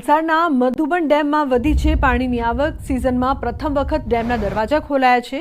વલસાડના મધુબન ડેમમાં વધી છે પાણીની આવક। સિઝનમાં પ્રથમ વખત ડેમના દરવાજા ખોલાયા છે।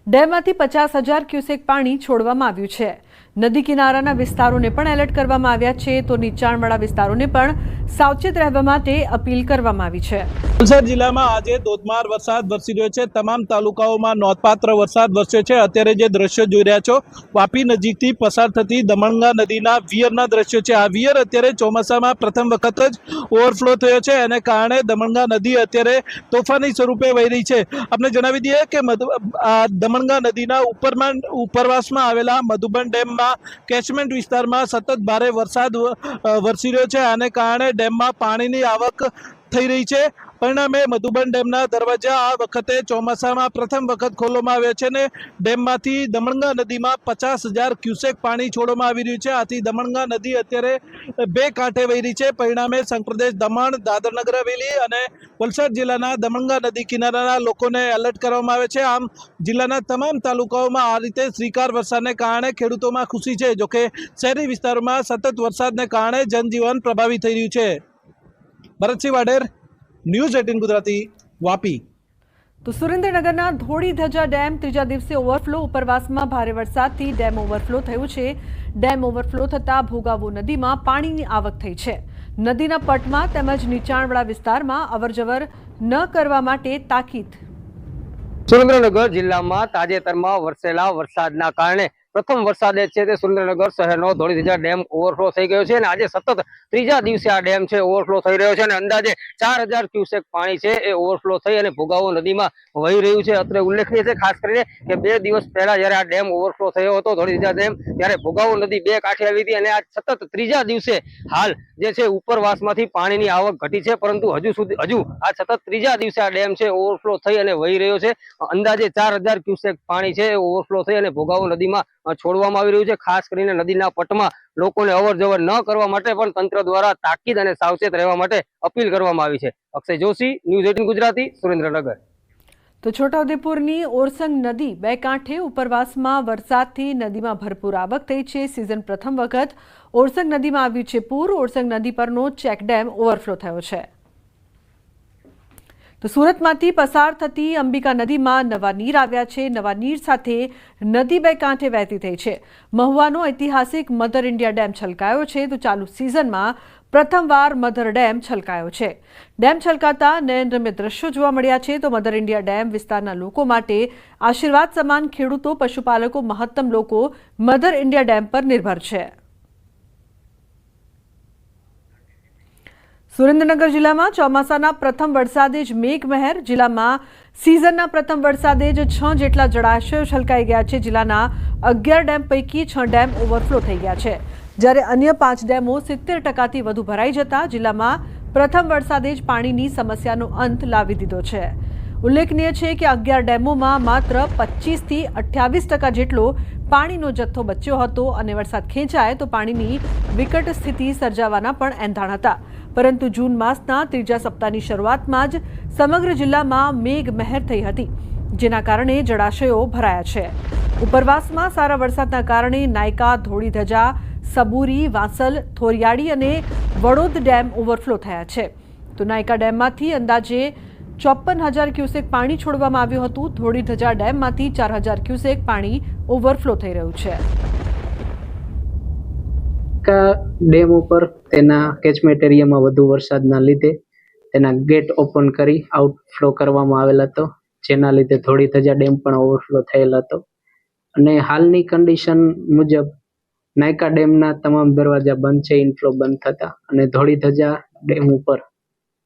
ડેમમાંથી 50,000 ક્યુસેક પાણી છોડવામાં આવ્યું છે। નદી કિનારાના વિસ્તારોને પણ એલર્ટ કરવામાં આવ્યા છે, તો નીચાણવાળા વિસ્તારોને પણ સાવચેત રહેવા માટે અપીલ કરવામાં આવી છે। વલસાડ જિલ્લામાં આજે ધોધમાર વરસાદ વરસી રહ્યો છે। તમામ તાલુકાઓમાં નોંધપાત્ર વરસાદ વરસ્યો છે। અત્યારે જે દ્રશ્યો જોઈ રહ્યા છો, વાપી નજીકથી પસાર થતી દમણગંગા નદીના વિયરના દ્રશ્યો છે। આ વિયર અત્યારે ચોમાસામાં પ્રથમ વખત જ ઓવરફ્લો થયો છે, અને કારણે દમણગંગા નદી અત્યારે તોફાની સ્વરૂપે વહી રહી છે। આપણે જણાવી દઈએ કે દમણગંગા નદીના ઉપરવાસમાં આવેલા મધુબન ડેમમાં કેચમેન્ટ વિસ્તારમાં સતત ભારે વરસાદ વરસી રહ્યો છે, આને કારણે ડેમમાં પાણીની આવક થઈ રહી છે। પરિણામે મધુબન ડેમના દરવાજા આ વખતે ચોમાસામાં પ્રથમ વખત ખોલવામાં આવ્યા છે, અને ડેમમાંથી દમણગંગા નદીમાં 50,000 ક્યુસેક પાણી છોડવામાં આવી રહ્યું છે। આથી દમણગંગા નદી અત્યારે બે કાંઠે વહી રહી છે। પરિણામે સંઘપ્રદેશ દમણ, દાદરનગર હવેલી અને વલસાડ જિલ્લાના દમણગંગા નદી કિનારાના લોકોને એલર્ટ કરવામાં આવે છે। આમ જિલ્લાના તમામ તાલુકાઓમાં આ રીતે શ્રીકાર વરસાદને કારણે ખેડૂતોમાં ખુશી છે। જોકે શહેરી વિસ્તારોમાં સતત વરસાદને કારણે જનજીવન પ્રભાવિત થઈ રહ્યું છે। ભરતસિંહ વાડેર, ન્યૂઝ 18 ગુજરાતી, વાપી। તો સુરેન્દ્રનગરના ધોળીધજા ડેમ ત્રીજા દિવસે ઓવરફ્લો। ઉપરવાસમાં ભારે વરસાદથી ડેમ ઓવરફ્લો થયું છે। ડેમ ઓવરફ્લો થતાં ભોગાવો નદીમાં પાણીની આવક થઈ છે। નદીના પટમાં તેમજ નીચાણવાળા વિસ્તારમાં અવરજવર ન કરવા માટે તાકીદ। સુરેન્દ્રનગર જિલ્લામાં તાજેતરમાં વરસેલા વરસાદના કારણે પ્રથમ વરસાદે છે તે સુરેન્દ્રનગર શહેરનો ધોળીધજા ડેમ ઓવરફ્લો થઈ ગયો છે, અને આજે સતત ત્રીજા દિવસે આ ડેમ છે ઓવરફ્લો થઈ રહ્યો છે, અને અંદાજે 4,000 ક્યુસેક પાણી છે એ ઓવરફ્લો થઈ અને ભોગાવો નદીમાં વહી રહ્યું છે। અત્રે ઉલ્લેખનીય છે ખાસ કરીને કે 2 દિવસ પહેલા જ્યારે આ ડેમ ઓવરફ્લો થયો હતો ધોળીધજા ડેમ, ત્યારે ભોગાવો નદી બે કાંઠે આવી હતી, અને આ સતત ત્રીજા દિવસે હાલ જે છે ઉપરવાસમાંથી પાણીની આવક ઘટી છે, પરંતુ હજુ આ સતત ત્રીજા દિવસે આ ડેમ છે ઓવરફ્લો થઈ અને વહી રહ્યો છે। અંદાજે 4,000 ક્યુસેક પાણી છે ઓવરફ્લો થઈ અને ભોગાવો નદીમાં છોડવામાં આવી રહ્યું છે। ખાસ કરીને નદીના પટમાં લોકોને અવર જવર ન કરવા માટે પણ તંત્ર દ્વારા તાકીદ અને સાવચેત રહેવા માટે અપીલ કરવામાં આવી છે। અક્ષય જોશી, ન્યૂઝ 18 ગુજરાતી, સુરેન્દ્રનગર। તો છોટાઉદેપુરની ઓરસંગ નદી બે કાંઠે ઉપરવાસમાં વરસાદથી નદીમાં ભરપૂર આવક થઈ છે। સિઝન પ્રથમ વખત ઓરસંગ નદીમાં આવ્યું છે પૂર। ઓરસંગ નદી પરનો ચેક ડેમ ઓવરફ્લો થયો છે। તો સુરતમાંથી પસાર થતી અંબિકા નદીમાં નવા નીર આવ્યા છે। નવા નીર સાથે નદી બે કાંઠે વહેતી થઈ છે। મહુવાનો ઐતિહાસિક મધર ઇન્ડિયા ડેમ છલકાયો છે। તો ચાલુ સિઝનમાં પ્રથમવાર મધર ડેમ છલકાયો છે। ડેમ છલકાતા નયનરમ્ય દ્રશ્યો જોવા મળ્યા છે। તો મધર ઇન્ડિયા ડેમ વિસ્તારના લોકો માટે આશીર્વાદ સમાન। ખેડૂતો, પશુપાલકો, મહત્તમ લોકો મધર ઇન્ડિયા ડેમ પર નિર્ભર છે। સુરેન્દ્રનગર જિલ્લામાં ચોમાસાના પ્રથમ વરસાદે જ મેઘમહેર। જિલ્લામાં સિઝનના પ્રથમ વરસાદે જ 6 જેટલા જળાશયો છલકાઈ ગયા છે। જિલ્લાના 11 ડેમ પૈકી 6 ડેમ ઓવરફ્લો થઈ ગયા છે, જ્યારે અન્ય 5 ડેમો 70%થી વધુ ભરાઈ જતા જિલ્લામાં પ્રથમ વરસાદે જ પાણીની સમસ્યાનો અંત લાવી દીધો છે। ઉલ્લેખનીય છે કે 11 ડેમોમાં માત્ર 25થી 28% જેટલો પાણીનો જથ્થો બચ્યો હતો, અને વરસાદ ખેંચાય તો પાણીની વિકટ સ્થિતિ સર્જાવાના પણ એંધાણ હતા। પરંતુ જૂન માસના ત્રીજા સપ્તાહની શરૂઆતમાં જ સમગ્ર જિલ્લામાં મેઘમહેર થઈ હતી, જેના કારણે જળાશયો ભરાયા છે। ઉપરવાસમાં સારા વરસાદના કારણે નાયકા, ધોળીધજા, સબુરી, વાંસલ, થોરિયાડી અને વડોદ ડેમ ઓવરફ્લો થયા છે। તો નાયકા ડેમમાંથી અંદાજે 54,000 ક્યુસેક પાણી છોડવામાં આવ્યું હતું। ધોળીધજા ડેમમાંથી 4,000 ક્યુસેક પાણી ઓવરફ્લો થઈ રહ્યું છે। ડેમ ઉપર તેના કેચમેન્ટ એરિયામાં વધુ વરસાદના લીધે તેના ગેટ ઓપન કરી આઉટફ્લો કરવામાં આવેલ હતો, જેના લીધે ધોળીધજા ડેમ પણ ઓવરફ્લો થયેલ હતો, અને હાલની કન્ડિશન મુજબ નાયકા ડેમના તમામ દરવાજા બંધ છે ઇનફ્લો બંધ થતા, અને ધોળીધજા ડેમ ઉપર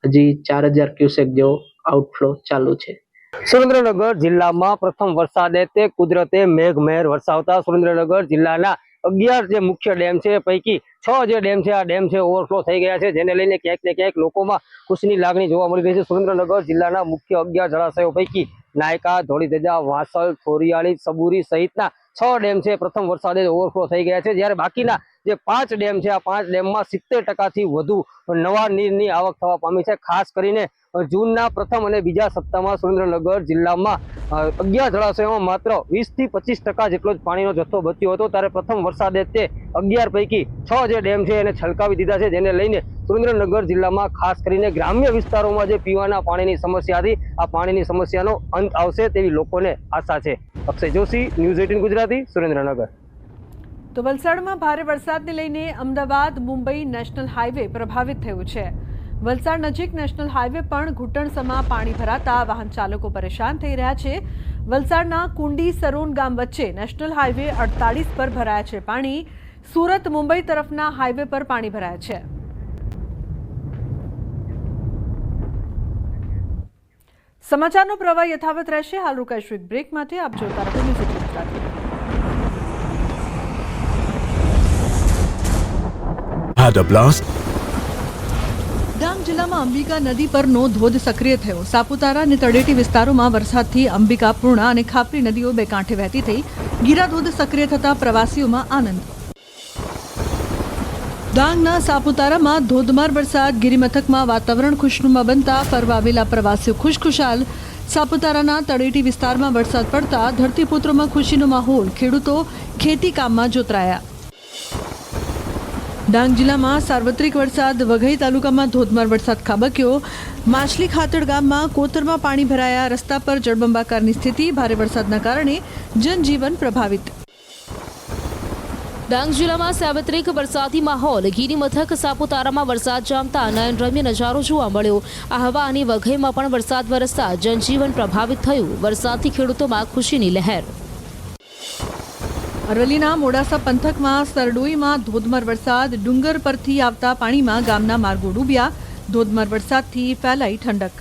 હજી 4,000 ક્યુસેક જેવો આઉટફ્લો ચાલુ છે। સુરેન્દ્રનગર જિલ્લામાં પ્રથમ વરસાદે તે કુદરતે મેઘમહેર વરસાવતા સુરેન્દ્રનગર જિલ્લાના 11 જે મુખ્ય ડેમ છે પૈકી 6 જે ડેમ છે આ ડેમ છે ઓવરફ્લો થઈ ગયા છે, જેને લઈને ક્યાંક ને ક્યાંક લોકોમાં ખુશીની લાગણી જોવા મળી રહી છે। સુરેન્દ્રનગર જિલ્લાના મુખ્ય 11 જળાશયો પૈકી નાયકા, ધોળીધજા, વાંસલ, થોરિયાળી, સબુરી સહિતના 6 ડેમ છે પ્રથમ વરસાદે ઓવરફ્લો થઈ ગયા છે, જ્યારે બાકીના જે 5 ડેમ છે, આ 5 ડેમમાં 70% વધુ નવા નીરની આવક થવા પામી છે। ખાસ કરીને જૂનના પ્રથમ અને બીજા સપ્તાહમાં સુરેન્દ્રનગર જિલ્લામાં 11 જળાશયોમાં માત્ર 20 થી 25% જેટલો જ પાણીનો જથ્થો બચ્યો હતો, ત્યારે પ્રથમ વરસાદે તે 11 પૈકી 6 જે ડેમ છે એને છલકાવી દીધા છે, જેને લઈને સુરેન્દ્રનગર જિલ્લામાં ખાસ કરીને ગ્રામ્ય વિસ્તારોમાં જે પીવાના પાણીની સમસ્યા હતી, આ પાણીની સમસ્યાનો અંત આવશે તેવી લોકોને આશા છે। અક્ષય જોશી, ન્યૂઝ 18 ગુજરાતી, સુરેન્દ્રનગર। તો વલસાડમાં ભારે વરસાદને લઈને અમદાવાદ મુંબઈ નેશનલ હાઈવે પ્રભાવિત થયું છે। વલસાડ નજીક નેશનલ હાઈવે પણ ઘૂંટણસમા પાણી ભરાતા વાહન ચાલકો પરેશાન થઈ રહ્યા છે। વલસાડના કુંડી સરોન ગામ વચ્ચે નેશનલ હાઈવે 48 પર ભરાયા છે પાણી। સુરત મુંબઈ તરફના હાઈવે પર પાણી ભરાયા છે। સમાચારનો પ્રવાહ યથાવત રહેશે। હાલ રોકાઈશું એક બ્રેક માટે। આપ જોતા રહો news 18 Gujarati. Had a blast. Dang જિલ્લામાં અંબિકા નદી પરનો ધોધ સક્રિય થયો। સાપુતારા અને તળેટી વિસ્તારોમાં વરસાદથી અંબિકા, પૂર્ણા અને ખાપરી નદીઓ બે કાંઠે વહેતી થઈ। ગીરા ધોધ સક્રિય થતા પ્રવાસીઓમાં આનંદ। ડાંગના સાપુતારામાં ધોધમાર વરસાદ, ગિરિમથકમાં વાતાવરણ ખુશનુમા બનતા ફરવા આવેલા પ્રવાસીઓ ખુશખુશાલ। સાપુતારાના તળેટી વિસ્તારમાં વરસાદ પડતા ધરતીપુત્રોમાં ખુશીનો માહોલ, ખેડૂતો ખેતી કામમાં જોતરાયા। ડાંગ જિલ્લામાં સાર્વત્રિક વરસાદ, વઘઈ તાલુકામાં ધોધમાર વરસાદ ખાબક્યો। માછલી ખાતડ ગામમાં કોતરમાં પાણી ભરાયા। રસ્તા પર જળબંબાકારની સ્થિતિ, ભારે વરસાદના કારણે જનજીવન પ્રભાવિત। ડાંગ જિલ્લામાં સાર્વત્રિક વરસાદી માહોલ, ગિરિમથક સાપુતારામાં વરસાદ જામતા નયનરમ્ય નજારો જોવા મળ્યો। આહવા અને વઘઈમાં પણ વરસાદ વરસતા જનજીવન પ્રભાવિત થયું। વરસાદથી ખેડૂતોમાં ખુશીની લહેર। અરવલ્લીના મોડાસા પંથકમાં સરડોઈમાં ધોધમાર વરસાદ, ડુંગર પરથી આવતા પાણીમાં ગામના માર્ગો ડૂબ્યા। ધોધમાર વરસાદથી ફેલાઈ ઠંડક।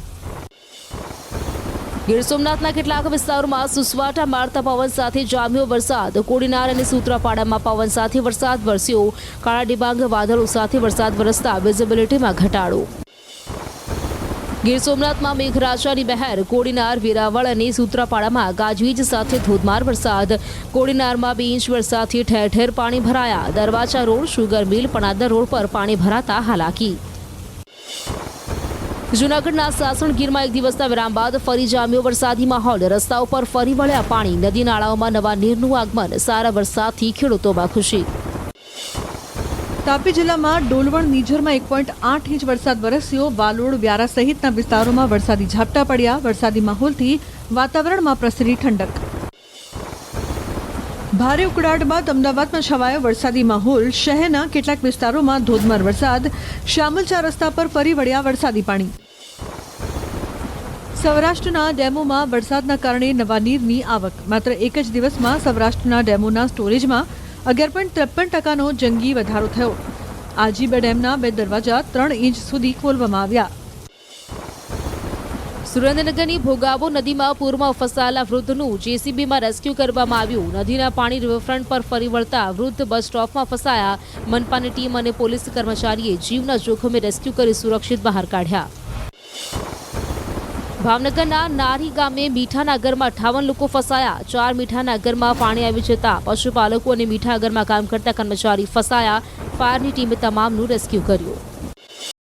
ગીર સોમનાથના કેટલાક વિસ્તારોમાં સુસવાટા મારતા પવન સાથે જામ્યો વરસાદ। કોડીનાર અને સૂત્રાપાડામાં પવન સાથે વરસાદ વરસ્યો। કાળા ડિબાંગ વાદળો સાથે વરસાદ વરસતા વિઝિબિલિટીમાં ઘટાડો। ગીર સોમનાથમાં મેઘરાજાની બહેર, કોડીનાર, વેરાવળ અને સૂત્રાપાડામાં ગાજવીજ સાથે ધોધમાર વરસાદ। કોડીનારમાં 2 ઇંચ વરસાદથી ઠેર ઠેર પાણી ભરાયા। દરવાજા રોડ, શુગર મિલ, પણાદર રોડ પર પાણી ભરાતા હાલાકી। જૂનાગઢના સાસણગીરમાં 1 દિવસના વિરામ બાદ ફરી જામ્યો વરસાદી માહોલ। રસ્તાઓ પર ફરી વળ્યા પાણી। નદી નાળાઓમાં નવા નીરનું આગમન। સારા વરસાદથી ખેડૂતોમાં ખુશી। તાપી જિલ્લામાં ડોલવણ નીઝરમાં 1.8 ઇંચ વરસાદ વરસ્યો। વાલોડ, વ્યારા સહિતના વિસ્તારોમાં વરસાદી ઝાપટા પડ્યા। વરસાદી માહોલથી વાતાવરણમાં પ્રસરી ઠંડક। ભારે ઉકળાટ બાદ અમદાવાદમાં છવાયો વરસાદી માહોલ। શહેરના કેટલાક વિસ્તારોમાં ધોધમાર વરસાદ। શામલચા રસ્તા પર ફરી વળ્યા વરસાદી પાણી। સૌરાષ્ટ્રના ડેમોમાં વરસાદના કારણે નવા નીરની આવક। માત્ર એક જ દિવસમાં સૌરાષ્ટ્રના ડેમોના સ્ટોરેજમાં 11.53% જંગી વધારો થયો। આજી બે ડેમના 2 દરવાજા 3 ઇંચ સુધી ખોલવામાં આવ્યા। સુરેન્દ્રનગરની ભોગાવો નદીમાં પૂરમાં ફસાયેલા વૃદ્ધનું જેસીબીમાં રેસ્ક્યુ કરવામાં આવ્યું। નદીના પાણી રિવરફ્રન્ટ પર ફરી વળતા વૃદ્ધ બસ સ્ટોપમાં ફસાયા। મનપાની ટીમ અને પોલીસ કર્મચારીએ જીવના જોખમે રેસ્ક્યુ કરી સુરક્ષિત બહાર કાઢ્યા। ભાવનગરના નારી ગામે મીઠાના ઘરમાં 58 લોકો ફસાયા। 4 મીઠાના ઘરમાં પાણી આવી જતા પશુપાલકો અને મીઠા ઘરમાં કામ કરતા કર્મચારી ફસાયા। ફાયરની ટીમે તમામનું રેસ્ક્યુ કર્યું।